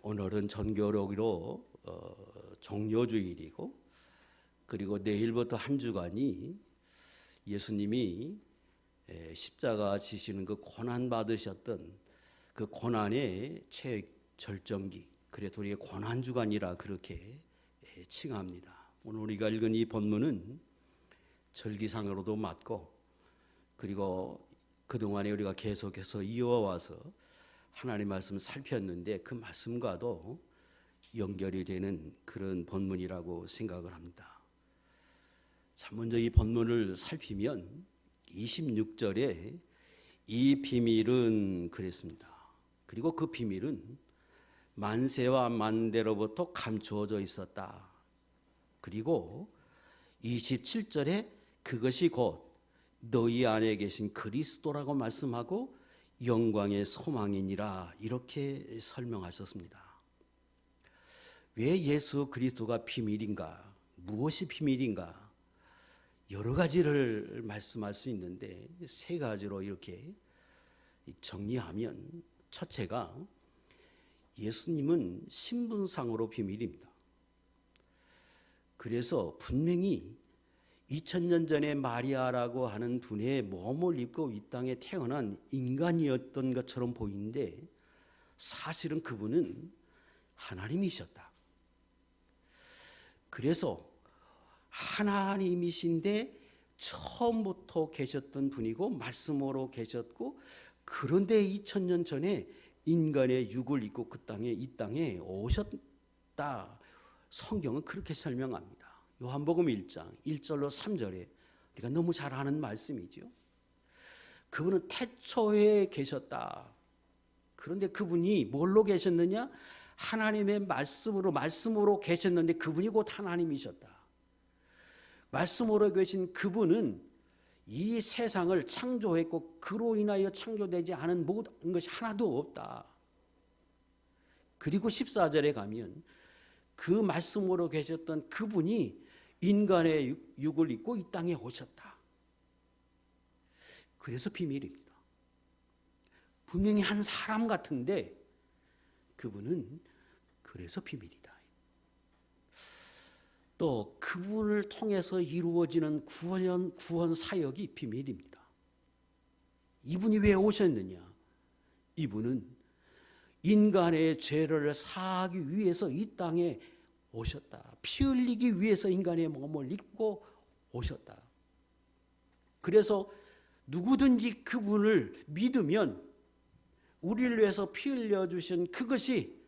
오늘은 전교록으로 종료주일이고, 그리고 내일부터 한 주간이 예수님이 십자가 지시는 그 고난 받으셨던 그 고난의 최절정기, 그래서 우리의 고난 주간이라 그렇게 칭합니다. 오늘 우리가 읽은 이 본문은 절기상으로도 맞고, 그리고 그동안에 우리가 계속해서 이어와서 하나님의 말씀을 살폈는데 그 말씀과도 연결이 되는 그런 본문이라고 생각을 합니다. 자, 먼저 이 본문을 살피면 26절에 이 비밀은 그랬습니다. 그리고 그 비밀은 만세와 만대로부터 감추어져 있었다. 그리고 27절에 그것이 곧 너희 안에 계신 그리스도라고 말씀하고 영광의 소망이니라, 이렇게 설명하셨습니다. 왜 예수 그리스도가 비밀인가? 무엇이 비밀인가? 여러 가지를 말씀할 수 있는데 세 가지로 이렇게 정리하면, 첫째가 예수님은 신분상으로 비밀입니다. 그래서 분명히 2000년 전에 마리아라고 하는 분의 몸을 입고 이 땅에 태어난 인간이었던 것처럼 보이는데 사실은 그분은 하나님이셨다. 그래서 하나님이신데 처음부터 계셨던 분이고 말씀으로 계셨고, 그런데 2000년 전에 인간의 육을 입고 이 땅에 오셨다. 성경은 그렇게 설명합니다. 요한복음 1장 1절로 3절에 우리가 너무 잘 아는 말씀이죠. 그분은 태초에 계셨다. 그런데 그분이 뭘로 계셨느냐? 하나님의 말씀으로 계셨는데 그분이 곧 하나님이셨다. 말씀으로 계신 그분은 이 세상을 창조했고 그로 인하여 창조되지 않은 모든 것이 하나도 없다. 그리고 14절에 가면 그 말씀으로 계셨던 그분이 인간의 육을 입고 이 땅에 오셨다. 그래서 비밀입니다. 분명히 한 사람 같은데 그분은 그래서 비밀이다. 또 그분을 통해서 이루어지는 구원 사역이 비밀입니다. 이분이 왜 오셨느냐? 이분은 인간의 죄를 사하기 위해서 이 땅에 오셨다. 피 흘리기 위해서 인간의 몸을 입고 오셨다. 그래서 누구든지 그분을 믿으면 우리를 위해서 피 흘려주신 그것이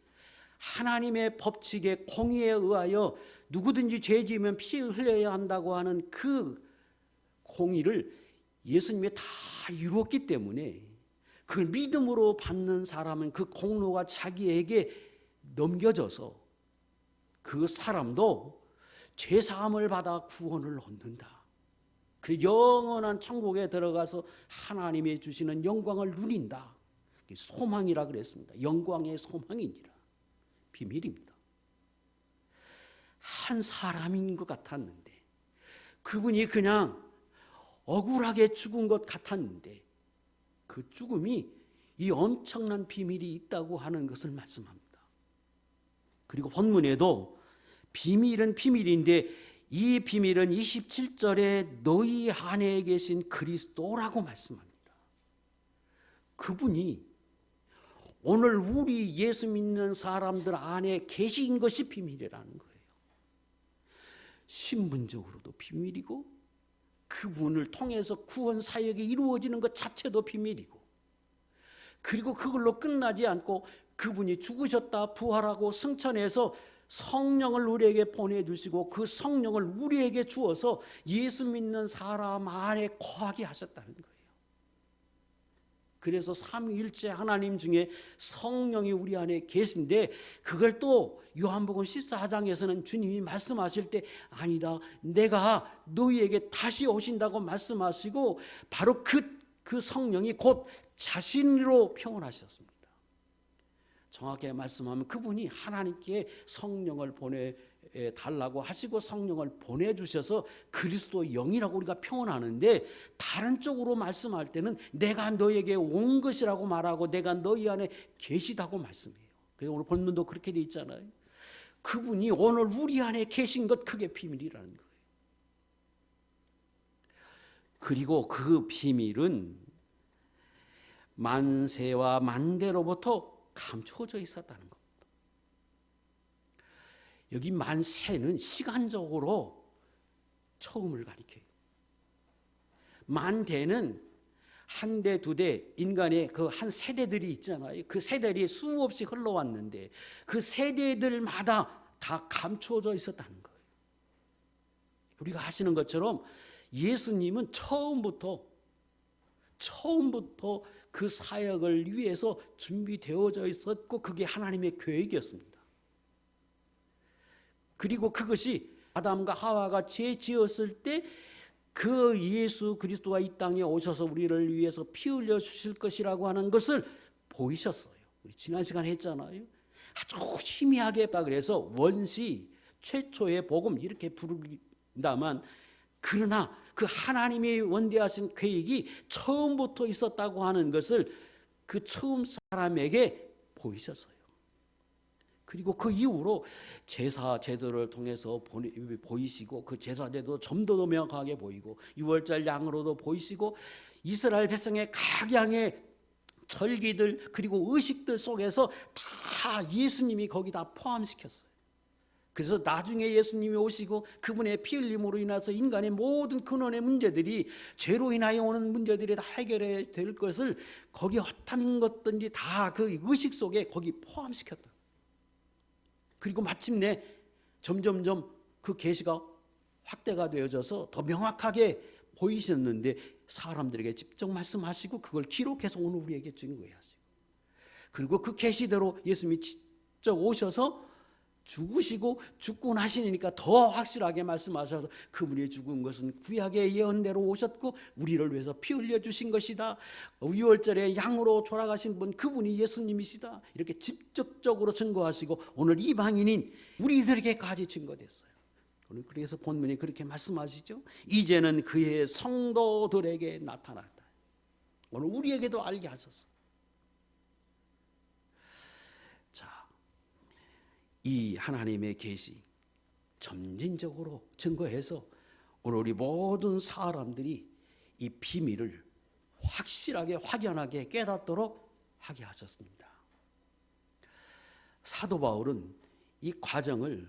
하나님의 법칙의 공의에 의하여 누구든지 죄 지으면 피 흘려야 한다고 하는 그 공의를 예수님이 다 이루었기 때문에 그걸 믿음으로 받는 사람은 그 공로가 자기에게 넘겨져서 그 사람도 죄사함을 받아 구원을 얻는다. 그 영원한 천국에 들어가서 하나님이 주시는 영광을 누린다. 소망이라 그랬습니다. 영광의 소망이니라. 비밀입니다. 한 사람인 것 같았는데 그분이 그냥 억울하게 죽은 것 같았는데 그 죽음이 이 엄청난 비밀이 있다고 하는 것을 말씀합니다. 그리고 본문에도 비밀은 비밀인데 이 비밀은 27절에 너희 안에 계신 그리스도라고 말씀합니다. 그분이 오늘 우리 예수 믿는 사람들 안에 계신 것이 비밀이라는 거예요. 신분적으로도 비밀이고 그분을 통해서 구원 사역이 이루어지는 것 자체도 비밀이고, 그리고 그걸로 끝나지 않고 그분이 죽으셨다 부활하고 승천해서 성령을 우리에게 보내주시고 그 성령을 우리에게 주어서 예수 믿는 사람 안에 거하게 하셨다는 거예요. 그래서 삼위일체 하나님 중에 성령이 우리 안에 계신데 그걸 또 요한복음 14장에서는 주님이 말씀하실 때 아니다, 내가 너희에게 다시 오신다고 말씀하시고 바로 그 성령이 곧 자신으로 표현하셨습니다. 정확하게 말씀하면 그분이 하나님께 성령을 보내달라고 하시고 성령을 보내주셔서 그리스도 영이라고 우리가 표현하는데, 다른 쪽으로 말씀할 때는 내가 너에게 온 것이라고 말하고 내가 너희 안에 계시다고 말씀해요. 그래서 오늘 본문도 그렇게 돼 있잖아요. 그분이 오늘 우리 안에 계신 것, 그게 비밀이라는 거예요. 그리고 그 비밀은 만세와 만대로부터 감추어져 있었다는 겁니다. 여기 만세는 시간적으로 처음을 가리켜요. 만대는 한 대, 두 대, 인간의 그 한 세대들이 있잖아요. 그 세대들이 수없이 흘러왔는데 그 세대들마다 다 감춰져 있었다는 거예요. 우리가 아시는 것처럼 예수님은 처음부터 그 사역을 위해서 준비되어져 있었고 그게 하나님의 계획이었습니다. 그리고 그것이 아담과 하와가 죄 지었을 때 그 예수 그리스도가 이 땅에 오셔서 우리를 위해서 피 흘려 주실 것이라고 하는 것을 보이셨어요. 우리 지난 시간에 했잖아요. 아주 희미하게 했다 그래서 원시 최초의 복음 이렇게 부른다만, 그러나 그 하나님의 원대하신 계획이 처음부터 있었다고 하는 것을 그 처음 사람에게 보이셨어요. 그리고 그 이후로 제사 제도를 통해서 보이시고 그 제사 제도 좀 더 명확하게 보이고 유월절 양으로도 보이시고 이스라엘 백성의 각양의 절기들 그리고 의식들 속에서 다 예수님이 거기다 포함시켰어요. 그래서 나중에 예수님이 오시고 그분의 피 흘림으로 인해서 인간의 모든 근원의 문제들이 죄로 인하여 오는 문제들이 다 해결해야 될 것을 거기 어떤 것든지 다 그 의식 속에 거기 포함시켰다. 그리고 마침내 점점점 그 계시가 확대가 되어져서 더 명확하게 보이셨는데 사람들에게 직접 말씀하시고 그걸 기록해서 오늘 우리에게 증거하시고, 그리고 그 계시대로 예수님이 직접 오셔서 죽으시고 죽고 나시니까 더 확실하게 말씀하셔서 그분이 죽은 것은 구약의 예언대로 오셨고 우리를 위해서 피 흘려 주신 것이다. 유월절에 양으로 돌아가신 분 그분이 예수님이시다. 이렇게 직접적으로 증거하시고 오늘 이방인인 우리들에게까지 증거됐어요. 오늘 그래서 본문이 그렇게 말씀하시죠. 이제는 그의 성도들에게 나타났다. 오늘 우리에게도 알게 하소서. 이 하나님의 계시 점진적으로 증거해서 오늘 우리 모든 사람들이 이 비밀을 확실하게 확연하게 깨닫도록 하게 하셨습니다. 사도 바울은 이 과정을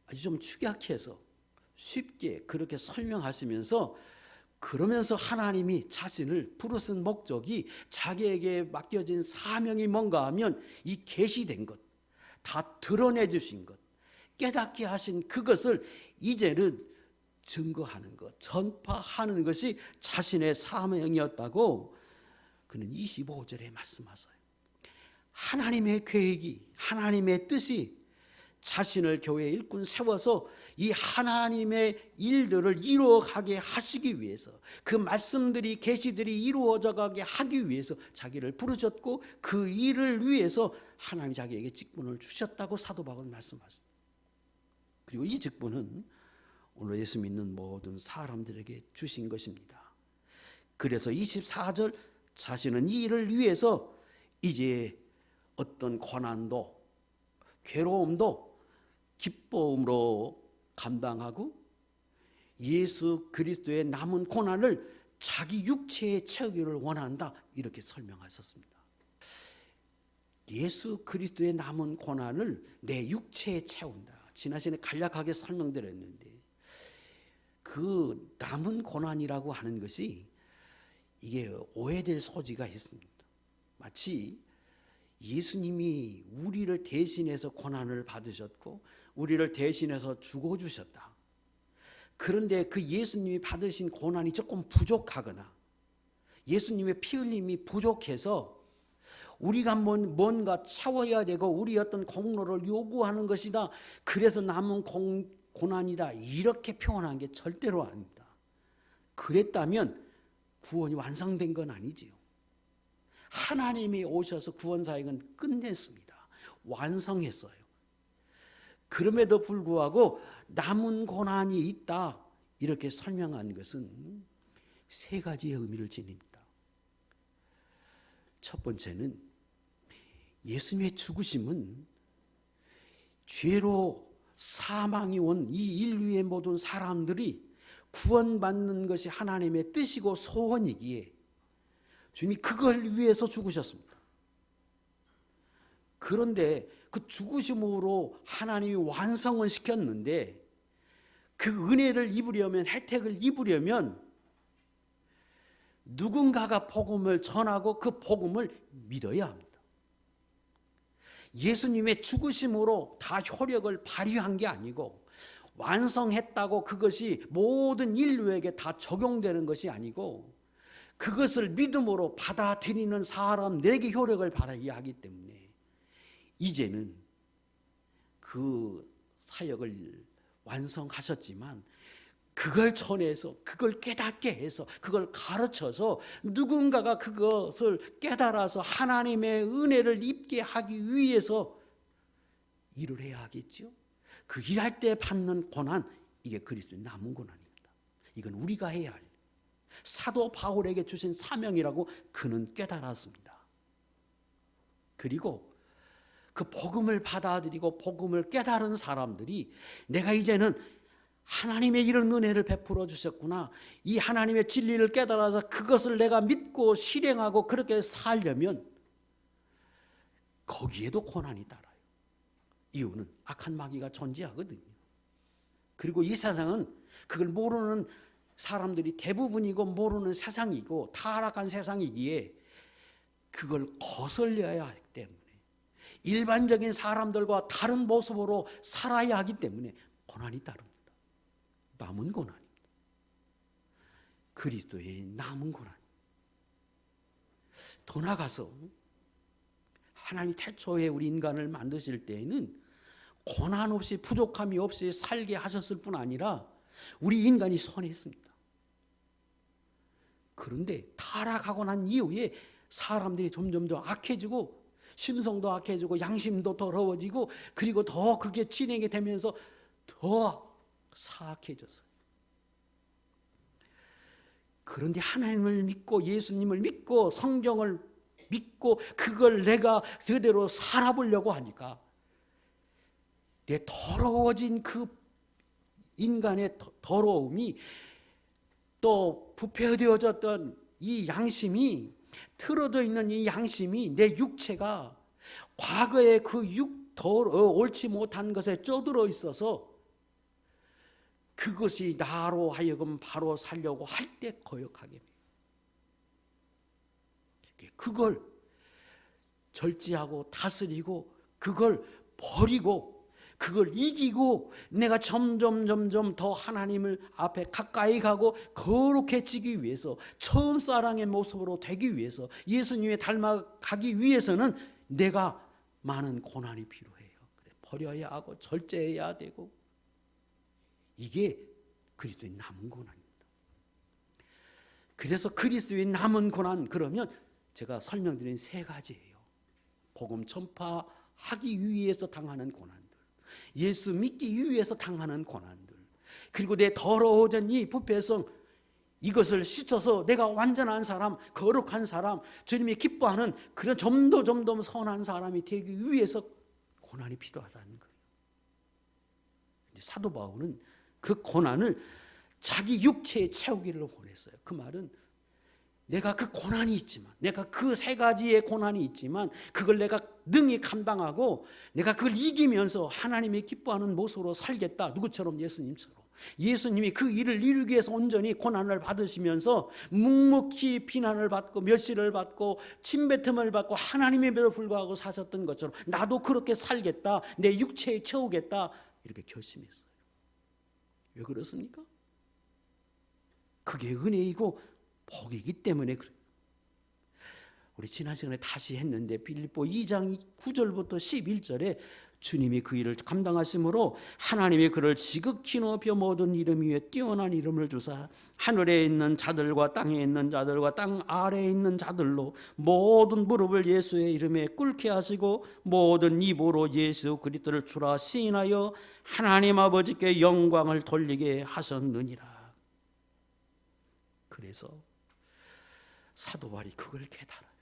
아주 좀 축약해서 쉽게 그렇게 설명하시면서, 그러면서 하나님이 자신을 부르신 목적이 자기에게 맡겨진 사명이 뭔가 하면 이 계시된 것, 다 드러내 주신 것, 깨닫게 하신 그것을 이제는 증거하는 것, 전파하는 것이 자신의 사명이었다고 그는 25절에 말씀하세요. 하나님의 계획이, 하나님의 뜻이 자신을 교회의 일꾼 세워서 이 하나님의 일들을 이루어가게 하시기 위해서, 그 말씀들이 계시들이 이루어져 가게 하기 위해서 자기를 부르셨고 그 일을 위해서 하나님이 자기에게 직분을 주셨다고 사도 바울은 말씀하십니다. 그리고 이 직분은 오늘 예수 믿는 모든 사람들에게 주신 것입니다. 그래서 24절, 자신은 이 일을 위해서 이제 어떤 고난도 괴로움도 기쁨으로 감당하고 예수 그리스도의 남은 고난을 자기 육체에 채우기를 원한다, 이렇게 설명하셨습니다. 예수 그리스도의 남은 고난을 내 육체에 채운다. 지난 시간에 간략하게 설명드렸는데 그 남은 고난이라고 하는 것이 이게 오해될 소지가 있습니다. 마치 예수님이 우리를 대신해서 고난을 받으셨고 우리를 대신해서 죽어주셨다. 그런데 그 예수님이 받으신 고난이 조금 부족하거나 예수님의 피 흘림이 부족해서 우리가 뭔가 채워야 되고 우리 어떤 공로를 요구하는 것이다, 그래서 남은 고난이다, 이렇게 표현한 게 절대로 아닙니다. 그랬다면 구원이 완성된 건 아니지요. 하나님이 오셔서 구원사역은 끝냈습니다. 완성했어요. 그럼에도 불구하고 남은 고난이 있다, 이렇게 설명한 것은 세 가지의 의미를 지닙니다. 첫 번째는 예수님의 죽으심은 죄로 사망이 온 이 인류의 모든 사람들이 구원받는 것이 하나님의 뜻이고 소원이기에 주님이 그걸 위해서 죽으셨습니다. 그런데 그 죽으심으로 하나님이 완성을 시켰는데 그 은혜를 입으려면, 혜택을 입으려면 누군가가 복음을 전하고 그 복음을 믿어야 합니다. 예수님의 죽으심으로 다 효력을 발휘한 게 아니고, 완성했다고 그것이 모든 인류에게 다 적용되는 것이 아니고, 그것을 믿음으로 받아들이는 사람들에게 효력을 발휘하기 때문에 이제는 그 사역을 완성하셨지만 그걸 전해서, 그걸 깨닫게 해서, 그걸 가르쳐서 누군가가 그것을 깨달아서 하나님의 은혜를 입게 하기 위해서 일을 해야 하겠죠. 그 일할 때 받는 고난, 이게 그리스도의 남은 고난입니다. 이건 우리가 해야 할, 사도 바울에게 주신 사명이라고 그는 깨달았습니다. 그리고 그 복음을 받아들이고 복음을 깨달은 사람들이 내가 이제는 하나님의 이런 은혜를 베풀어 주셨구나, 이 하나님의 진리를 깨달아서 그것을 내가 믿고 실행하고 그렇게 살려면 거기에도 고난이 따라요. 이유는 악한 마귀가 존재하거든요. 그리고 이 세상은 그걸 모르는 사람들이 대부분이고 모르는 세상이고 타락한 세상이기에 그걸 거슬려야 하기 때문에, 일반적인 사람들과 다른 모습으로 살아야 하기 때문에 고난이 따릅니다. 남은 고난입니다. 그리스도의 남은 고난. 더 나아가서 하나님이 태초에 우리 인간을 만드실 때에는 고난 없이, 부족함이 없이 살게 하셨을 뿐 아니라 우리 인간이 선했습니다. 그런데 타락하고 난 이후에 사람들이 점점 더 악해지고, 심성도 악해지고 양심도 더러워지고, 그리고 더 그게 진행이 되면서 더 사악해졌어요. 그런데 하나님을 믿고 예수님을 믿고 성경을 믿고 그걸 내가 그대로 살아보려고 하니까 내 더러워진 그 인간의 더러움이, 또 부패되어졌던 이 양심이, 틀어져 있는 이 양심이, 내 육체가 과거에 그 옳지 못한 것에 쩌들어 있어서 그것이 나로 하여금 바로 살려고 할 때 거역하게 돼요. 그걸 절제하고 다스리고 그걸 버리고 그걸 이기고 내가 점점 더 하나님을 앞에 가까이 가고 거룩해지기 위해서, 처음 사랑의 모습으로 되기 위해서, 예수님에 닮아가기 위해서는 내가 많은 고난이 필요해요. 버려야 하고 절제해야 되고, 이게 그리스도의 남은 고난입니다. 그래서 그리스도의 남은 고난, 그러면 제가 설명드린 세 가지예요. 복음 전파하기 위해서 당하는 고난들, 예수 믿기 위해서 당하는 고난들, 그리고 내 더러워진 이 부패성, 이것을 씻어서 내가 완전한 사람, 거룩한 사람, 주님이 기뻐하는 그런 점점 선한 사람이 되기 위해서 고난이 필요하다는 거예요. 사도 바울은 그 고난을 자기 육체에 채우기를 원했어요. 그 말은 내가 그 고난이 있지만, 내가 그 세 가지의 고난이 있지만 그걸 내가 능히 감당하고 내가 그걸 이기면서 하나님이 기뻐하는 모습으로 살겠다. 누구처럼? 예수님처럼. 예수님이 그 일을 이루기 위해서 온전히 고난을 받으시면서 묵묵히 비난을 받고 멸시를 받고 침뱉음을 받고 하나님에도 불구하고 사셨던 것처럼 나도 그렇게 살겠다, 내 육체에 채우겠다, 이렇게 결심했어요. 왜 그렇습니까? 그게 은혜이고 복이기 때문에 그래요. 우리 지난 시간에 다시 했는데 빌립보 2장 9절부터 11절에 주님이 그 일을 감당하심으로 하나님이 그를 지극히 높여 모든 이름 위에 뛰어난 이름을 주사 하늘에 있는 자들과 땅에 있는 자들과 땅 아래에 있는 자들로 모든 무릎을 예수의 이름에 꿇게 하시고 모든 입으로 예수 그리스도를 주라 시인하여 하나님 아버지께 영광을 돌리게 하셨느니라. 그래서 사도 바울이 그걸 깨달아요.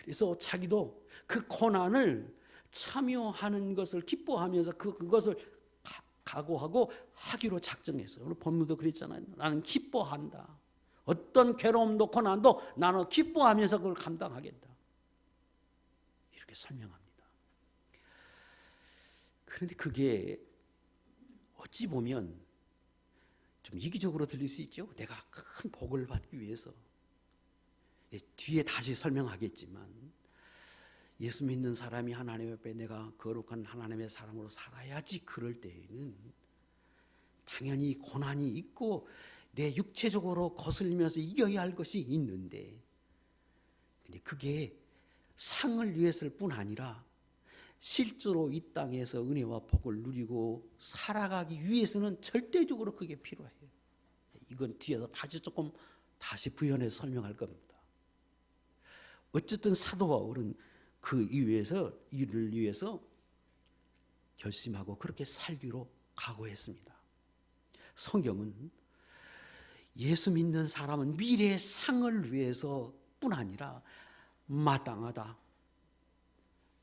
그래서 자기도 그 고난을 참여하는 것을 기뻐하면서 그것을 각오하고 하기로 작정했어요. 오늘 본문도 그랬잖아요. 나는 기뻐한다. 어떤 괴로움도 고난도 나는 기뻐하면서 그걸 감당하겠다. 이렇게 설명합니다. 그런데 그게 어찌 보면 좀 이기적으로 들릴 수 있죠. 내가 큰 복을 받기 위해서. 뒤에 다시 설명하겠지만 예수 믿는 사람이 하나님 앞에 내가 거룩한 하나님의 사람으로 살아야지 그럴 때에는 당연히 고난이 있고 내 육체적으로 거슬리면서 이겨야 할 것이 있는데 근데 그게 상을 위해서일 뿐 아니라 실제로 이 땅에서 은혜와 복을 누리고 살아가기 위해서는 절대적으로 그게 필요해요. 이건 뒤에서 다시 부연해서 설명할 겁니다. 어쨌든 사도 바울은 그 이를 위해서 결심하고 그렇게 살기로 각오했습니다. 성경은 예수 믿는 사람은 미래의 상을 위해서 뿐 아니라 마땅하다,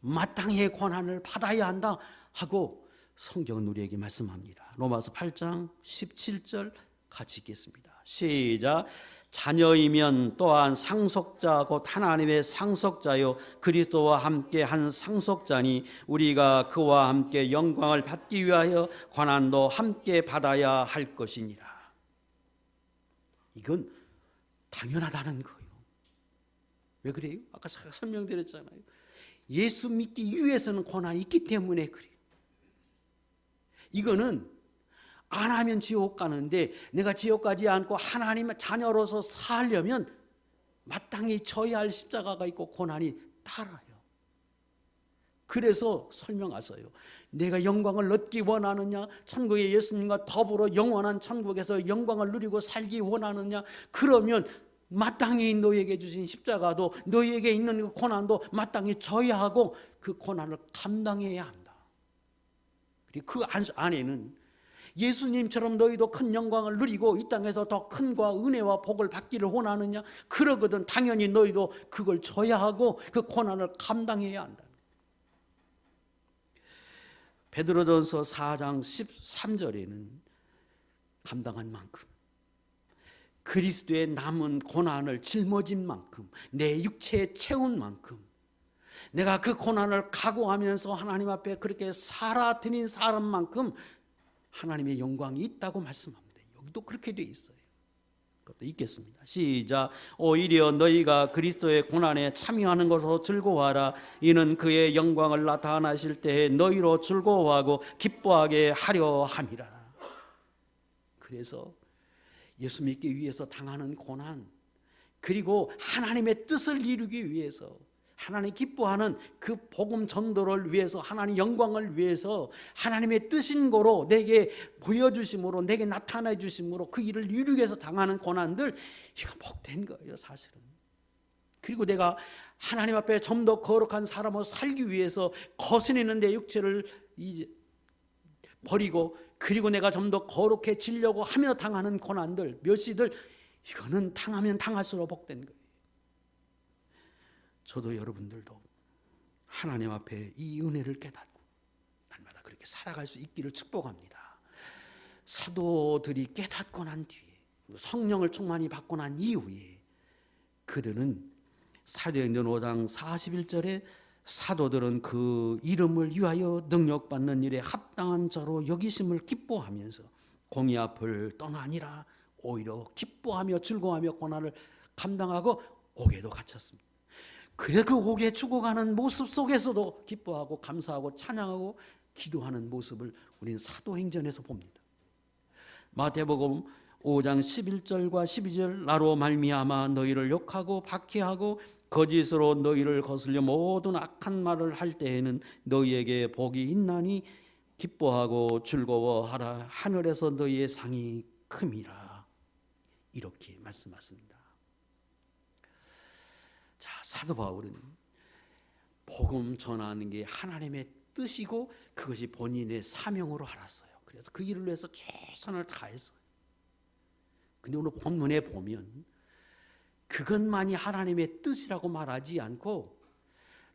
마땅히 고난을 받아야 한다 하고 성경은 우리에게 말씀합니다. 로마서 8장 17절 같이 읽겠습니다. 시작. 자녀이면 또한 상속자 곧 하나님의 상속자요 그리스도와 함께 한 상속자니 우리가 그와 함께 영광을 받기 위하여 고난도 함께 받아야 할 것이니라. 이건 당연하다는 거예요. 왜 그래요? 아까 설명드렸잖아요. 예수 믿기 위해서는 고난이 있기 때문에 그래요. 이거는 안 하면 지옥 가는데 내가 지옥 가지 않고 하나님의 자녀로서 살려면 마땅히 져야 할 십자가가 있고 고난이 따라요. 그래서 설명하세요. 내가 영광을 얻기 원하느냐? 천국의 예수님과 더불어 영원한 천국에서 영광을 누리고 살기 원하느냐? 그러면 마땅히 너에게 주신 십자가도 너에게 있는 그 고난도 마땅히 져야 하고 그 고난을 감당해야 한다. 그리고 그 안에는 예수님처럼 너희도 큰 영광을 누리고 이 땅에서 더 큰과 은혜와 복을 받기를 원하느냐? 그러거든 당연히 너희도 그걸 져야 하고 그 고난을 감당해야 한다. 베드로전서 4장 13절에는 감당한 만큼 그리스도의 남은 고난을 짊어진 만큼 내 육체에 채운 만큼 내가 그 고난을 각오하면서 하나님 앞에 그렇게 살아드린 사람만큼 하나님의 영광이 있다고 말씀합니다. 여기도 그렇게 돼 있어요. 그것도 읽겠습니다. 시작. 오히려 너희가 그리스도의 고난에 참여하는 것으로 즐거워하라. 이는 그의 영광을 나타나실 때에 너희로 즐거워하고 기뻐하게 하려 함이라. 그래서 예수 믿기 위해서 당하는 고난, 그리고 하나님의 뜻을 이루기 위해서 하나님 기뻐하는 그 복음 전도를 위해서 하나님 영광을 위해서 하나님의 뜻인 거로 내게 보여주심으로 내게 나타내 주심으로 그 일을 이루기 위해서 당하는 고난들, 이거 복된 거예요 사실은. 그리고 내가 하나님 앞에 좀 더 거룩한 사람으로 살기 위해서 거스리는 내 육체를 버리고 그리고 내가 좀 더 거룩해지려고 하며 당하는 고난들 멸시들, 이거는 당하면 당할수록 복된 거예요. 저도 여러분들도 하나님 앞에 이 은혜를 깨닫고 날마다 그렇게 살아갈 수 있기를 축복합니다. 사도들이 깨닫고 난 뒤에 성령을 충만히 받고 난 이후에 그들은 사도행전 5장 41절에 사도들은 그 이름을 위하여 능력받는 일에 합당한 자로 여기심을 기뻐하면서 공의 앞을 떠나니라 오히려 기뻐하며 즐거워하며 고난을 감당하고 옥에도 갇혔습니다. 그래 그 옥에 죽어가는 모습 속에서도 기뻐하고 감사하고 찬양하고 기도하는 모습을 우리는 사도행전에서 봅니다. 마태복음 5장 11절과 12절 나로 말미암아 너희를 욕하고 박해하고 거짓으로 너희를 거슬려 모든 악한 말을 할 때에는 너희에게 복이 있나니 기뻐하고 즐거워하라 하늘에서 너희의 상이 큼이라. 이렇게 말씀하십니다. 자, 사도 바울은 복음 전하는 게 하나님의 뜻이고 그것이 본인의 사명으로 알았어요. 그래서 그 일을 위해서 최선을 다했어요. 근데 오늘 본문에 보면 그것만이 하나님의 뜻이라고 말하지 않고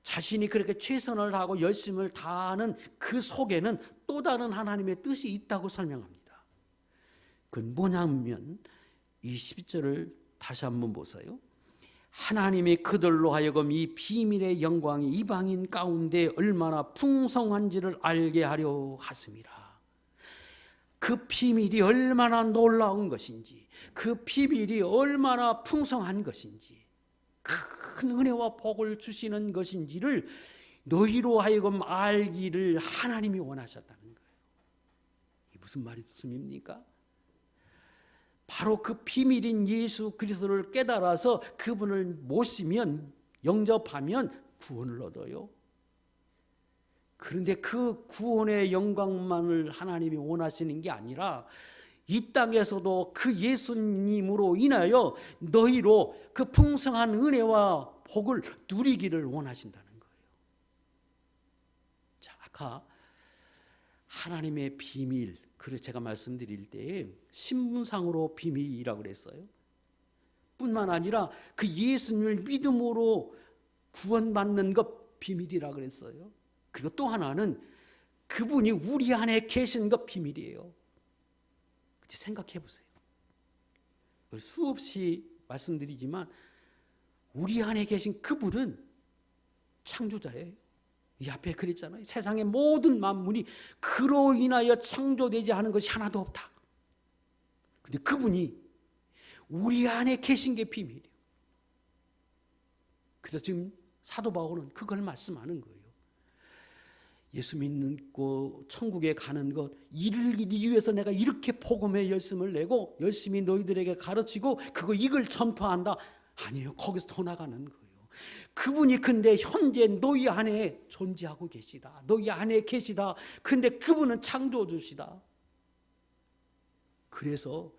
자신이 그렇게 최선을 다하고 열심을 다하는 그 속에는 또 다른 하나님의 뜻이 있다고 설명합니다. 그건 뭐냐면 이 12절을 다시 한번 보세요. 하나님이 그들로 하여금 이 비밀의 영광이 이방인 가운데 얼마나 풍성한지를 알게 하려 하심이라. 그 비밀이 얼마나 놀라운 것인지, 그 비밀이 얼마나 풍성한 것인지, 큰 은혜와 복을 주시는 것인지를 너희로 하여금 알기를 하나님이 원하셨다는 거예요. 이게 무슨 말씀입니까? 바로 그 비밀인 예수 그리스도를 깨달아서 그분을 모시면, 영접하면 구원을 얻어요. 그런데 그 구원의 영광만을 하나님이 원하시는 게 아니라 이 땅에서도 그 예수님으로 인하여 너희로 그 풍성한 은혜와 복을 누리기를 원하신다는 거예요. 자, 아까 하나님의 비밀, 그래서 제가 말씀드릴 때 신분상으로 비밀이라고 그랬어요. 뿐만 아니라 그 예수님을 믿음으로 구원받는 것 비밀이라고 그랬어요. 그리고 또 하나는 그분이 우리 안에 계신 것 비밀이에요. 생각해 보세요. 수없이 말씀드리지만 우리 안에 계신 그분은 창조자예요. 이 앞에 그랬잖아요. 세상의 모든 만물이 그로 인하여 창조되지 않은 것이 하나도 없다. 근데 그분이 우리 안에 계신 게 비밀이에요. 그래서 지금 사도 바울은 그걸 말씀하는 거예요. 예수 믿고 천국에 가는 것, 이를 위해서 내가 이렇게 복음의 열심을 내고 열심히 너희들에게 가르치고 이걸 전파한다. 아니에요. 거기서 더 나가는 거예요. 그분이 근데 현재 너희 안에 존재하고 계시다. 너희 안에 계시다. 근데 그분은 창조주시다. 그래서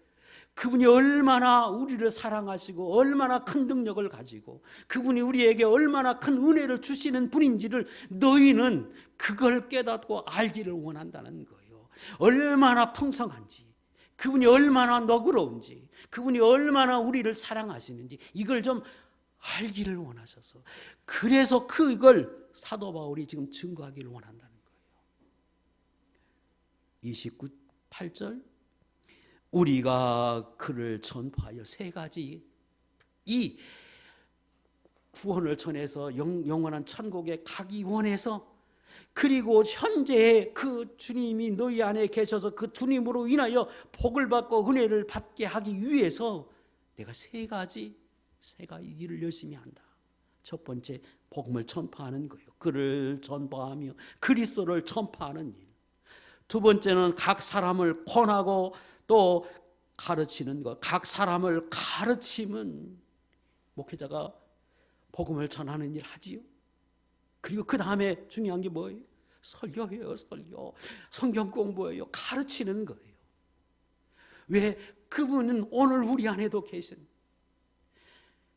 그분이 얼마나 우리를 사랑하시고 얼마나 큰 능력을 가지고 그분이 우리에게 얼마나 큰 은혜를 주시는 분인지를 너희는 그걸 깨닫고 알기를 원한다는 거예요. 얼마나 풍성한지, 그분이 얼마나 너그러운지, 그분이 얼마나 우리를 사랑하시는지 이걸 좀 알기를 원하셔서, 그래서 그걸 사도 바울이 지금 증거하기를 원한다는 거예요. 8절 우리가 그를 전파하여 세 가지, 이 구원을 전해서 영원한 천국에 가기 원해서, 그리고 현재 그 주님이 너희 안에 계셔서 그 주님으로 인하여 복을 받고 은혜를 받게 하기 위해서 내가 세 가지 일을 열심히 한다. 첫 번째, 복음을 전파하는 거예요. 그를 전파하며 그리스도를 전파하는 일. 두 번째는 각 사람을 권하고 또 가르치는 것. 각 사람을 가르치면 목회자가 복음을 전하는 일 하지요. 그리고 그 다음에 중요한 게 뭐예요? 설교해요. 설교. 성경 공부해요. 가르치는 거예요. 왜? 그분은 오늘 우리 안에도 계신,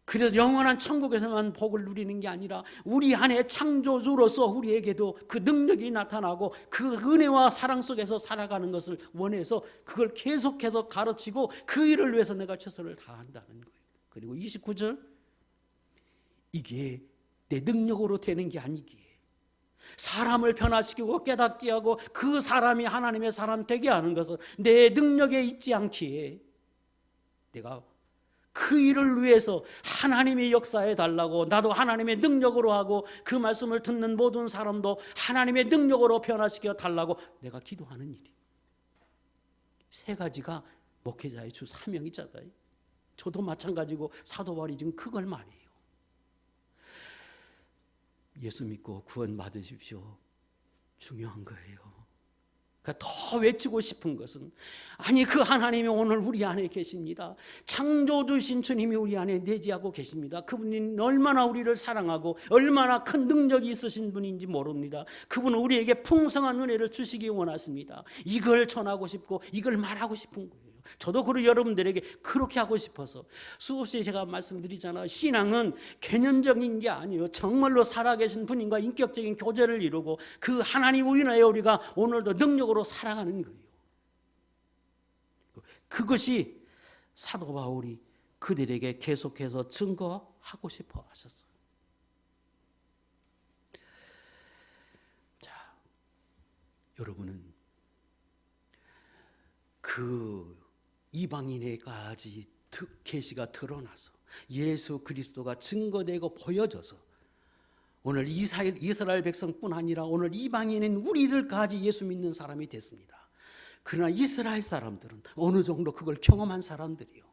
그래서 영원한 천국에서만 복을 누리는 게 아니라 우리 안에 창조주로서 우리에게도 그 능력이 나타나고 그 은혜와 사랑 속에서 살아가는 것을 원해서 그걸 계속해서 가르치고 그 일을 위해서 내가 최선을 다한다는 거예요. 그리고 29절, 이게 내 능력으로 되는 게 아니기에, 사람을 변화시키고 깨닫게 하고 그 사람이 하나님의 사람 되게 하는 것은 내 능력에 있지 않기에 내가 그 일을 위해서 하나님의 역사에 달라고, 나도 하나님의 능력으로 하고 그 말씀을 듣는 모든 사람도 하나님의 능력으로 변화시켜 달라고 내가 기도하는 일이. 세 가지가 목회자의 주 사명이잖아요. 저도 마찬가지고 사도 바울이 지금 그걸 말해요. 예수 믿고 구원 받으십시오. 중요한 거예요. 더 외치고 싶은 것은, 아니 그 하나님이 오늘 우리 안에 계십니다. 창조주신 주님이 우리 안에 내재하고 계십니다. 그분이 얼마나 우리를 사랑하고 얼마나 큰 능력이 있으신 분인지 모릅니다. 그분은 우리에게 풍성한 은혜를 주시기 원하십니다. 이걸 전하고 싶고 이걸 말하고 싶은 거예요. 저도 그리고 여러분들에게 그렇게 하고 싶어서 수없이 제가 말씀드리잖아요. 신앙은 개념적인 게 아니에요. 정말로 살아계신 분인과 인격적인 교제를 이루고 그 하나님 인하여 우리가 오늘도 능력으로 살아가는 거예요. 그것이 사도 바울이 그들에게 계속해서 증거하고 싶어 하셨어요. 여러분은 그 이방인에까지 계시가 드러나서 예수 그리스도가 증거되고 보여져서 오늘 이스라엘 백성뿐 아니라 오늘 이방인인 우리들까지 예수 믿는 사람이 됐습니다. 그러나 이스라엘 사람들은 어느 정도 그걸 경험한 사람들이요.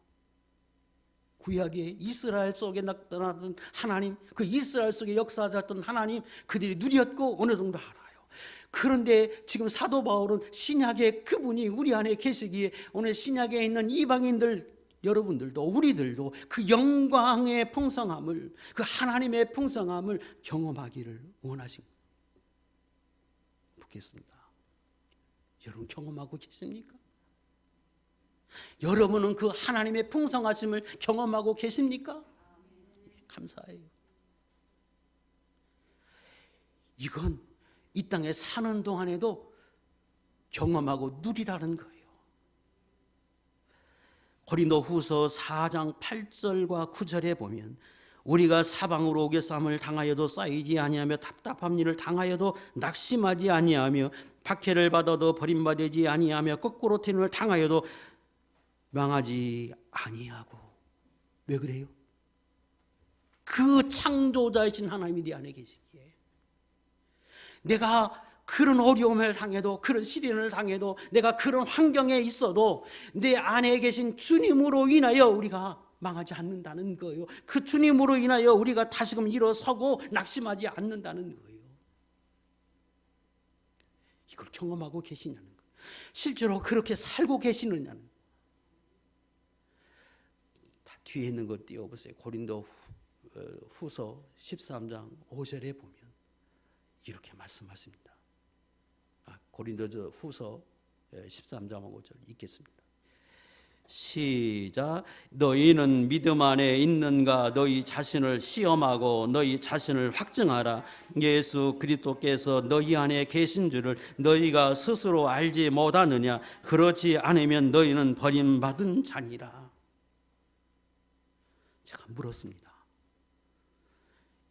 구약의 이스라엘 속에 나타나던 하나님, 그 이스라엘 속에 역사하셨던 하나님, 그들이 누렸고 어느 정도 알아요. 그런데 지금 사도 바울은 신약의 그분이 우리 안에 계시기에 오늘 신약에 있는 이방인들 여러분들도 우리들도 그 영광의 풍성함을, 그 하나님의 풍성함을 경험하기를 원하신 묻겠습니다. 여러분 경험하고 계십니까? 여러분은 그 하나님의 풍성하심을 경험하고 계십니까? 감사해요. 이건 이 땅에 사는 동안에도 경험하고 누리라는 거예요. 고린도후서 4장 8절과 9절에 보면 우리가 사방으로 오개쌈을 당하여도 쌓이지 아니하며 답답한 일을 당하여도 낙심하지 아니하며 박해를 받아도 버림받지 아니하며 거꾸로 튀는 당하여도 망하지 아니하고. 왜 그래요? 그 창조자이신 하나님이 네 안에 계시기에 내가 그런 어려움을 당해도, 그런 시련을 당해도, 내가 그런 환경에 있어도 내 안에 계신 주님으로 인하여 우리가 망하지 않는다는 거예요. 그 주님으로 인하여 우리가 다시금 일어서고 낙심하지 않는다는 거예요. 이걸 경험하고 계시냐는 거예요. 실제로 그렇게 살고 계시느냐는. 다 뒤에 있는 거 띄워보세요. 고린도 후서 13장 5절에 보면 이렇게 말씀하십니다. 고린도 후서 13장 5절 읽겠습니다. 시작. 너희는 믿음 안에 있는가? 너희 자신을 시험하고 너희 자신을 확증하라. 예수 그리스도께서 너희 안에 계신 줄을 너희가 스스로 알지 못하느냐? 그렇지 않으면 너희는 버림받은 자니라. 제가 물었습니다.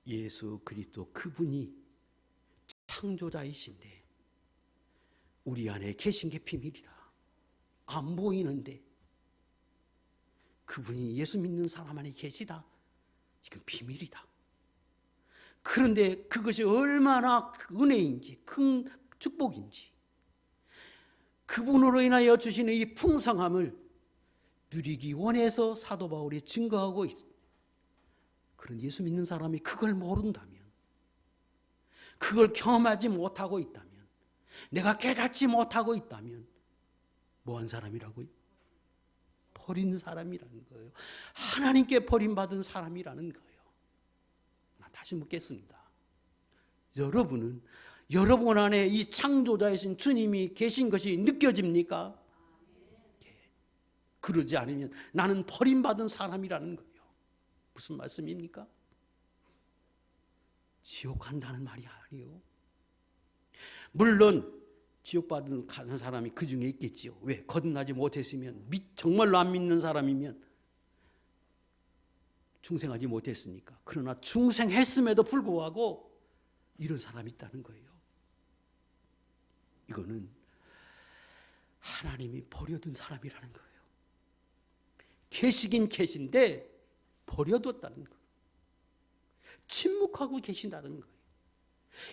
예수 그리스도 그분이 창조자이신데 우리 안에 계신 게 비밀이다. 안 보이는데 그분이 예수 믿는 사람 안에 계시다. 이건 비밀이다. 그런데 그것이 얼마나 은혜인지, 큰 축복인지, 그분으로 인하여 주시는 이 풍성함을 누리기 원해서 사도 바울이 증거하고 있습니다. 그런 예수 믿는 사람이 그걸 모른다면, 그걸 경험하지 못하고 있다면, 내가 깨닫지 못하고 있다면 뭐한 사람이라고요? 버린 사람이라는 거예요. 하나님께 버림받은 사람이라는 거예요. 다시 묻겠습니다. 여러분은 여러분 안에 이 창조자이신 주님이 계신 것이 느껴집니까? 그러지 않으면 나는 버림받은 사람이라는 거예요. 무슨 말씀입니까? 지옥 간다는 말이 아니에요. 물론 지옥 가는 사람이 그 중에 있겠지요. 왜? 거듭나지 못했으면, 정말로 안 믿는 사람이면 중생하지 못했으니까. 그러나 중생했음에도 불구하고 이런 사람이 있다는 거예요. 이거는 하나님이 버려둔 사람이라는 거예요. 계시긴 계신데 버려뒀다는 거예요. 침묵하고 계신다는 거예요.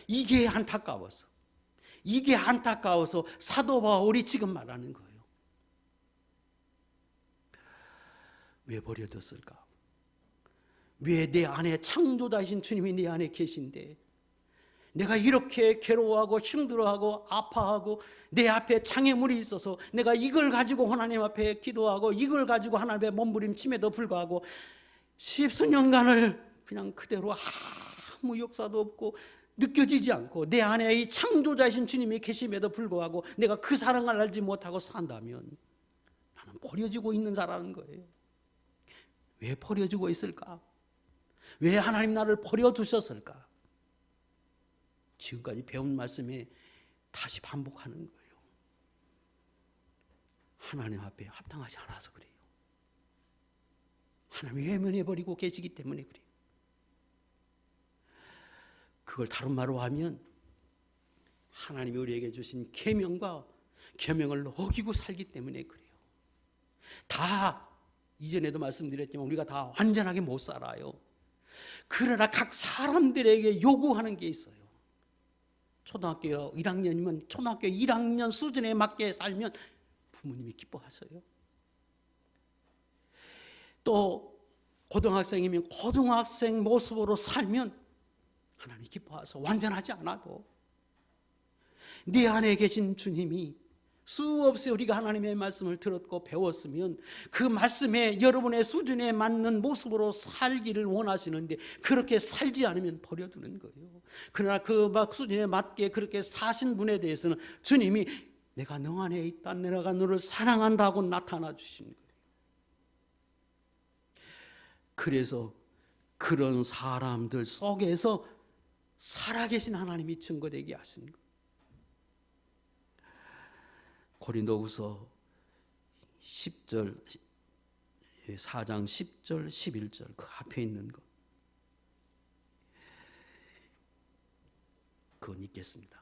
이게 안타까워서, 이게 안타까워서 사도 바울이 지금 말하는 거예요. 왜 버려뒀을까? 왜 내 안에 창조자이신 주님이 내 안에 계신데 내가 이렇게 괴로워하고 힘들어하고 아파하고 내 앞에 장애물이 있어서 내가 이걸 가지고 하나님 앞에 기도하고 이걸 가지고 하나님 앞에 몸부림침에도 불구하고 십수년간을 그냥 그대로 아무 역사도 없고 느껴지지 않고 내 안에 이 창조자이신 주님이 계심에도 불구하고 내가 그 사랑을 알지 못하고 산다면 나는 버려지고 있는 자라는 거예요. 왜 버려지고 있을까? 왜 하나님 나를 버려두셨을까? 지금까지 배운 말씀에 다시 반복하는 거예요. 하나님 앞에 합당하지 않아서 그래요. 하나님이 외면해버리고 계시기 때문에 그래요. 그걸 다른 말로 하면 하나님이 우리에게 주신 계명과 계명을 어기고 살기 때문에 그래요. 다 이전에도 말씀드렸지만 우리가 다 완전하게 못 살아요. 그러나 각 사람들에게 요구하는 게 있어요. 초등학교 1학년이면 초등학교 1학년 수준에 맞게 살면 부모님이 기뻐하셔요. 또 고등학생이면 고등학생 모습으로 살면 하나님이 기뻐하셔. 완전하지 않아도 네 안에 계신 주님이 수없이 우리가 하나님의 말씀을 들었고 배웠으면 그 말씀에 여러분의 수준에 맞는 모습으로 살기를 원하시는데 그렇게 살지 않으면 버려두는 거예요. 그러나 그 수준에 맞게 그렇게 사신 분에 대해서는 주님이 내가 너 안에 있다, 내가 너를 사랑한다고 나타나 주신 거예요. 그래서 그런 사람들 속에서 살아계신 하나님이 증거되게 하신 거예요. 고린도후서 10절 4장 10절 11절 그 앞에 있는 거 그건 읽겠습니다.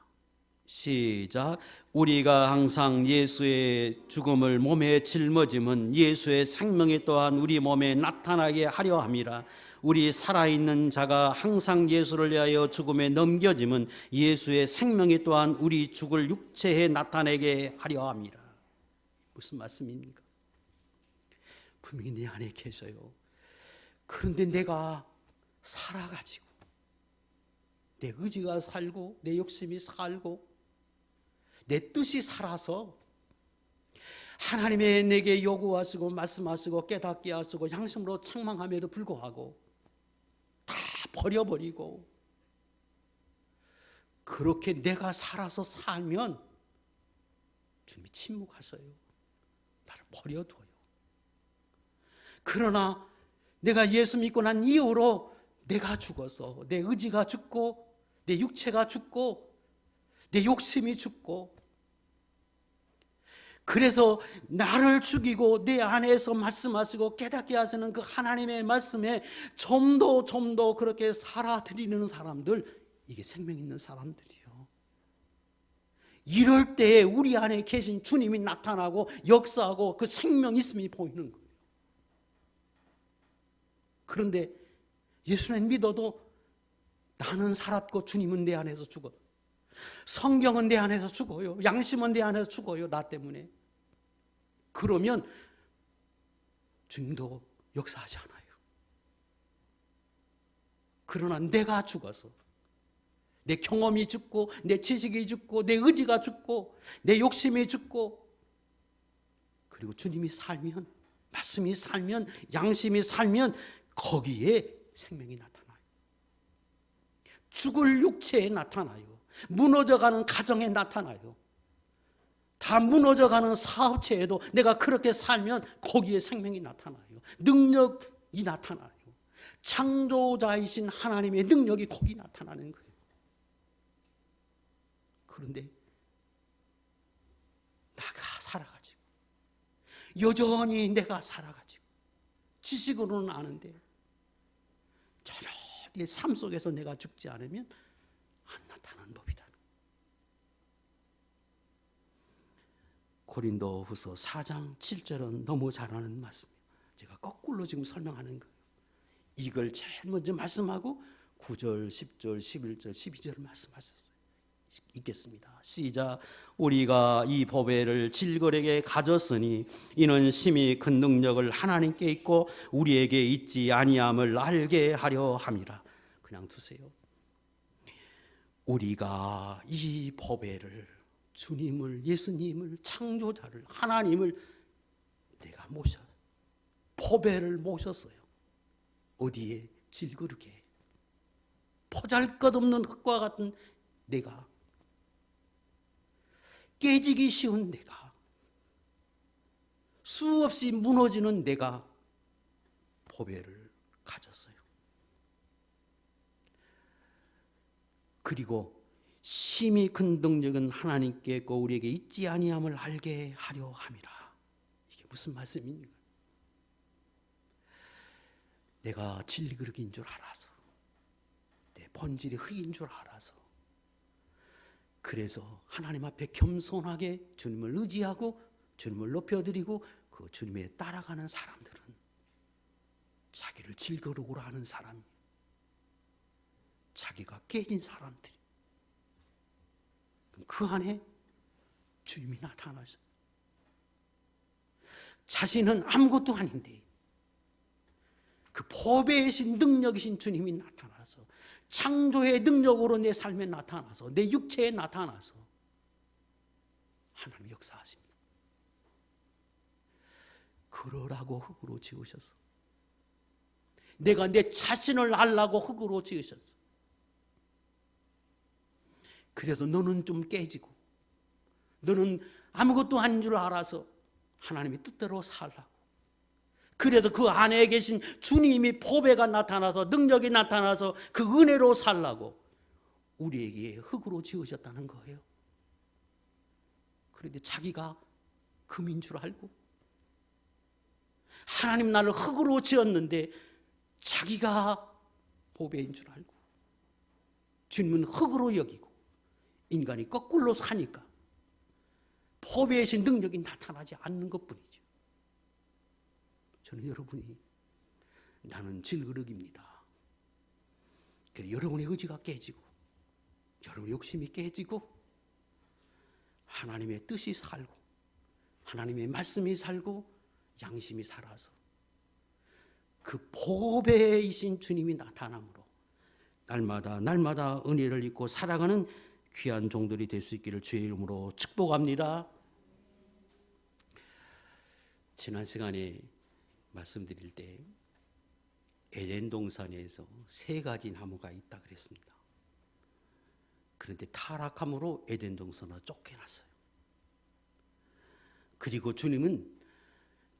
시작. 우리가 항상 예수의 죽음을 몸에 짊어짐은 예수의 생명이 또한 우리 몸에 나타나게 하려 함이라. 우리 살아있는 자가 항상 예수를 위하여 죽음에 넘겨짐은 예수의 생명이 또한 우리 죽을 육체에 나타내게 하려 함이라. 무슨 말씀입니까? 분명히 내 안에 계셔요. 그런데 내가 살아가지고 내 의지가 살고 내 욕심이 살고 내 뜻이 살아서 하나님의 내게 요구하시고 말씀하시고 깨닫게 하시고 양심으로 책망함에도 불구하고 다 버려버리고 그렇게 내가 살아서 살면 주님이 침묵하셔요. 나를 버려둬요. 그러나 내가 예수 믿고 난 이후로 내가 죽어서 내 의지가 죽고 내 육체가 죽고 내 욕심이 죽고 그래서 나를 죽이고 내 안에서 말씀하시고 깨닫게 하시는 그 하나님의 말씀에 좀 더 그렇게 살아드리는 사람들, 이게 생명 있는 사람들이요. 이럴 때에 우리 안에 계신 주님이 나타나고 역사하고 그 생명 있음이 보이는 거예요. 그런데 예수는 믿어도 나는 살았고 주님은 내 안에서 죽어. 성경은 내 안에서 죽어요. 양심은 내 안에서 죽어요. 나 때문에. 그러면 주님도 역사하지 않아요. 그러나 내가 죽어서 내 경험이 죽고 내 지식이 죽고 내 의지가 죽고 내 욕심이 죽고 그리고 주님이 살면 말씀이 살면 양심이 살면 거기에 생명이 나타나요. 죽을 육체에 나타나요. 무너져가는 가정에 나타나요. 다 무너져가는 사업체에도 내가 그렇게 살면 거기에 생명이 나타나요. 능력이 나타나요. 창조자이신 하나님의 능력이 거기 나타나는 거예요. 그런데 나가 살아가지고 여전히 내가 살아가지고 지식으로는 아는데 저녁에 삶 속에서 내가 죽지 않으면 안 나타나는 법이다. 고린도후서 4장 7절은 너무 잘 아는 말씀이에요. 제가 거꾸로 지금 설명하는 거예요. 이걸 제일 먼저 말씀하고 9절, 10절, 11절, 12절을 말씀하셨어요. 읽겠습니다. 시작. 우리가 이 보배를 질거리게 가졌으니 이는 심히 큰 능력을 하나님께 있고 우리에게 있지 아니함을 알게 하려 함이라. 그냥 두세요. 우리가 이 보배를 주님을, 예수님을, 창조자를, 하나님을 내가 보배를 모셨어요. 어디에? 질그릇에. 보잘것없는 흙과 같은 내가, 깨지기 쉬운 내가, 수없이 무너지는 내가 보배를 가졌어요. 그리고 심히 큰 능력은 하나님께 있고 우리에게 있지 아니함을 알게 하려 함이라. 이게 무슨 말씀입니까? 내가 질그릇인 줄 알아서, 내 본질이 흙인 줄 알아서 그래서 하나님 앞에 겸손하게 주님을 의지하고 주님을 높여드리고 그 주님에 따라가는 사람들은 자기를 질거룩으로 하는 사람, 자기가 깨진 사람들이 그 안에 주님이 나타나서 자신은 아무것도 아닌데 그 보배이신 능력이신 주님이 나타나서 창조의 능력으로 내 삶에 나타나서 내 육체에 나타나서 하나님 역사하십니다. 그러라고 흙으로 지으셔서 내가 내 자신을 알라고 흙으로 지으셨어. 그래서 너는 좀 깨지고 너는 아무것도 아닌 줄 알아서 하나님의 뜻대로 살라고. 그래서 그 안에 계신 주님이 보배가 나타나서 능력이 나타나서 그 은혜로 살라고 우리에게 흙으로 지으셨다는 거예요. 그런데 자기가 금인 줄 알고 하나님 나를 흙으로 지었는데 자기가 보배인 줄 알고 주님은 흙으로 여기고 인간이 거꾸로 사니까 보배이신 능력이 나타나지 않는 것뿐이죠. 저는 여러분이 나는 질그릇입니다. 여러분의 의지가 깨지고 여러분의 욕심이 깨지고 하나님의 뜻이 살고 하나님의 말씀이 살고 양심이 살아서 그 보배이신 주님이 나타남으로 날마다 은혜를 입고 살아가는 귀한 종들이 될 수 있기를 주의 이름으로 축복합니다. 지난 시간에 말씀드릴 때 에덴 동산에서 3가지 나무가 있다 그랬습니다. 그런데 타락함으로 에덴 동산을 쫓겨났어요. 그리고 주님은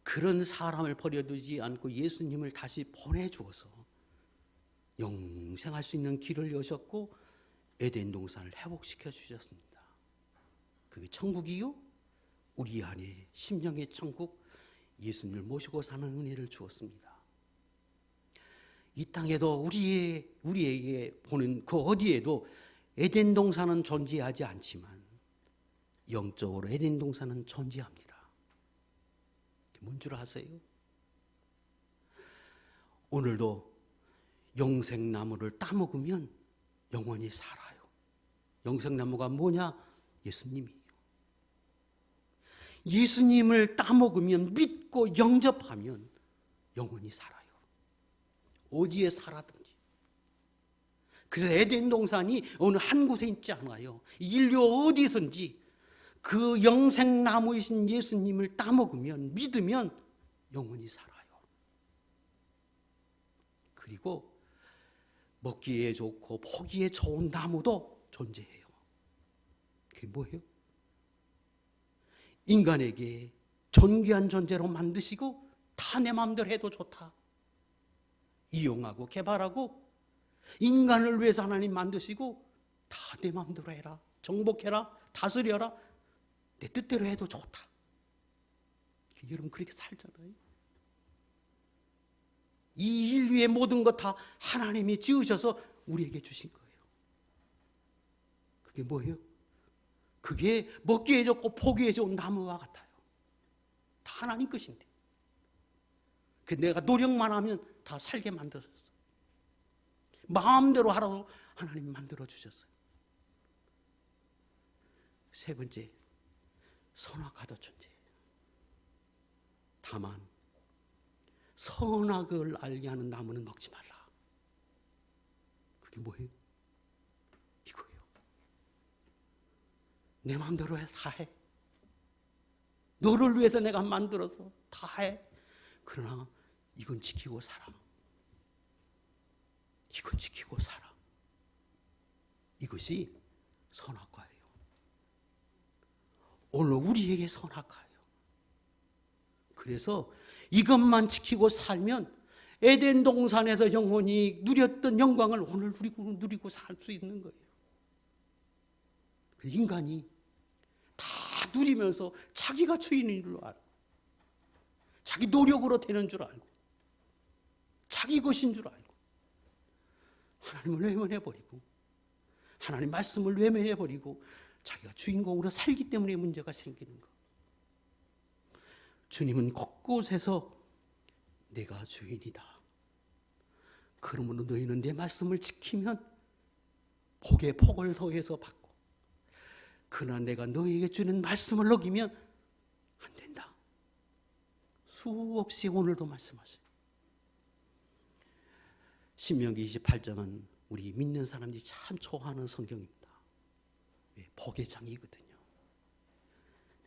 그런 사람을 버려두지 않고 예수님을 다시 보내주어서 영생할 수 있는 길을 여셨고 에덴 동산을 회복시켜 주셨습니다. 그게 천국이요? 우리 안에 심령의 천국 예수님을 모시고 사는 은혜를 주었습니다. 이 땅에도 우리에게 보는 그 어디에도 에덴 동산은 존재하지 않지만 영적으로 에덴 동산은 존재합니다. 뭔 줄 아세요? 오늘도 영생나무를 따먹으면 영원히 살아요. 영생나무가 뭐냐? 예수님이에요. 예수님을 따먹으면 믿고 영접하면 영원히 살아요. 어디에 살아든지. 그래서 에덴 동산이 어느 한 곳에 있지 않아요. 인류 어디든지 그 영생나무이신 예수님을 따먹으면 믿으면 영원히 살아요. 그리고 먹기에 좋고 보기에 좋은 나무도 존재해요. 그게 뭐예요? 인간에게 존귀한 존재로 만드시고 다 내 마음대로 해도 좋다. 이용하고 개발하고 인간을 위해서 하나님 만드시고 다 내 마음대로 해라. 정복해라. 다스려라. 내 뜻대로 해도 좋다. 여러분 그렇게 살잖아요. 이 인류의 모든 것 다 하나님이 지으셔서 우리에게 주신 거예요. 그게 뭐예요? 그게 먹기에 좋고 보기에 좋은 나무와 같아요. 다 하나님 것인데. 내가 노력만 하면 다 살게 만들었어요. 마음대로 하라고 하나님 만들어 주셨어요. 3번째, 선악과도 존재해요. 다만 선악을 알게 하는 나무는 먹지 말라. 그게 뭐예요? 이거예요. 내 마음대로 다 해. 너를 위해서 내가 만들어서 다 해. 그러나 이건 지키고 살아. 이건 지키고 살아. 이것이 선악과예요. 오늘 우리에게 선악과예요. 그래서 이것만 지키고 살면 에덴 동산에서 영원히 누렸던 영광을 오늘 누리고 살 수 있는 거예요. 인간이 다 누리면서 자기가 주인인 줄 알고 자기 노력으로 되는 줄 알고 자기 것인 줄 알고 하나님을 외면해버리고 하나님 말씀을 외면해버리고 자기가 주인공으로 살기 때문에 문제가 생기는 거. 주님은 곳곳에서 내가 주인이다. 그러므로 너희는 내 말씀을 지키면 복에 복을 더해서 받고, 그러나 내가 너희에게 주는 말씀을 어기면 안 된다. 수없이 오늘도 말씀하세요. 신명기 28장은 우리 믿는 사람들이 참 좋아하는 성경입니다. 복의 장이거든요.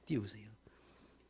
띄우세요.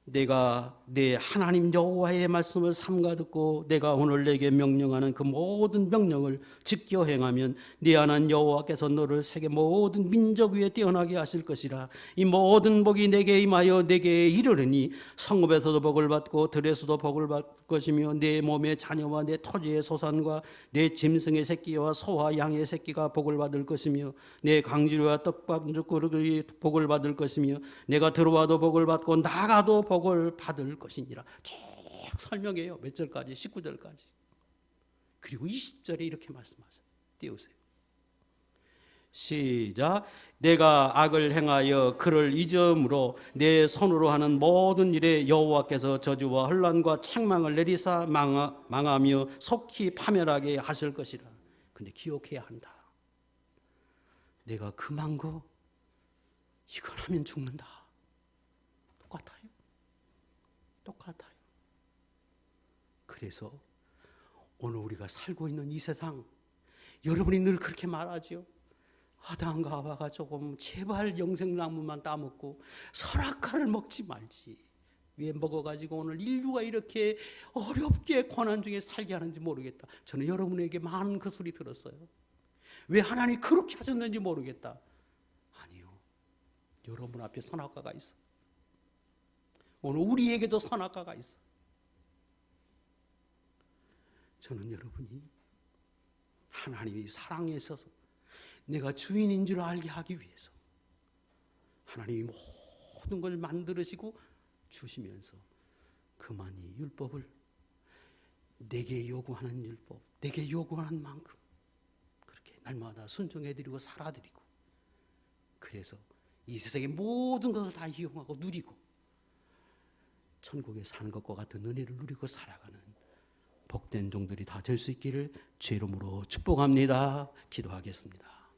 내가 내 하나님 여호와의 말씀을 삼가 듣고 내가 오늘 내게 명령하는 그 모든 명령을 지켜 행하면 네 하나님 여호와께서 너를 세계 모든 민족 위에 뛰어나게 하실 것이라. 이 모든 복이 내게 임하여 내게 이르르니 성읍에서도 복을 받고 들에서도 복을 받을 것이며 내 몸의 자녀와 내 토지의 소산과 내 짐승의 새끼와 소와 양의 새끼가 복을 받을 것이며 내 강지류와 떡반죽 그릇이 복을 받을 것이며 내가 들어와도 복을 받고 나가도 복을 받을 것이니라. 쭉 설명해요. 몇 절까지? 19절까지. 그리고 20절에 이렇게 말씀하세요. 띄우세요. 시작. 내가 악을 행하여 그를 잊음으로 내 손으로 하는 모든 일에 여호와께서 저주와 혼란과 책망을 내리사 망하며 속히 파멸하게 하실 것이라. 근데 기억해야 한다. 내가 금한 거 이걸 하면 죽는다. 똑같아요. 똑같아요. 그래서 오늘 우리가 살고 있는 이 세상, 여러분이 늘 그렇게 말하죠. 아담과 하와가 조금 제발 영생나무만 따먹고 선악과를 먹지 말지. 왜 먹어가지고 오늘 인류가 이렇게 어렵게 고난 중에 살게 하는지 모르겠다. 저는 여러분에게 많은 그 소리 들었어요. 왜 하나님이 그렇게 하셨는지 모르겠다. 아니요. 여러분 앞에 선악과가 있어. 오늘 우리에게도 선악과가 있어. 저는 여러분이 하나님이 사랑에 있어서 내가 주인인 줄 알게 하기 위해서 하나님이 모든 걸 만들으시고 주시면서 그만이 율법을 내게 요구하는 율법, 내게 요구하는 만큼 그렇게 날마다 순종해드리고 살아드리고, 그래서 이 세상의 모든 것을 다 이용하고 누리고 천국에 사는 것과 같은 은혜를 누리고 살아가는 복된 종들이 다 될 수 있기를 주 이름으로 축복합니다. 기도하겠습니다.